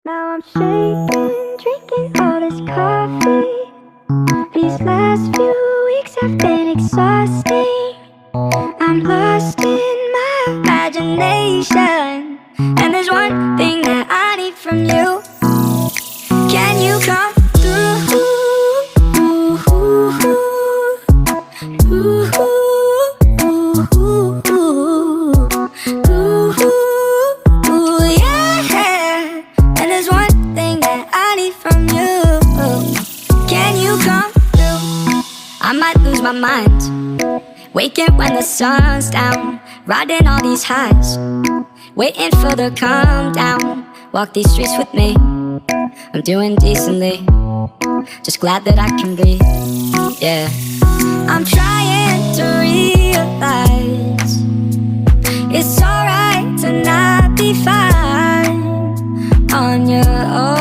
Now I'm shaking, drinking all this coffee. These last few weeks have been exhausting. I'm lost in my imagination, and there's one thing that I need from you. Can you come through? Yeah. And there's one thing that I need from you. Can you come through? I might lose my mind, waking when the sun's down, riding all these highs, waiting for the calm down. Walk these streets with me, I'm doing decently, just glad that I can breathe. Yeah, I'm trying to realize it's alright to not be fine on your own.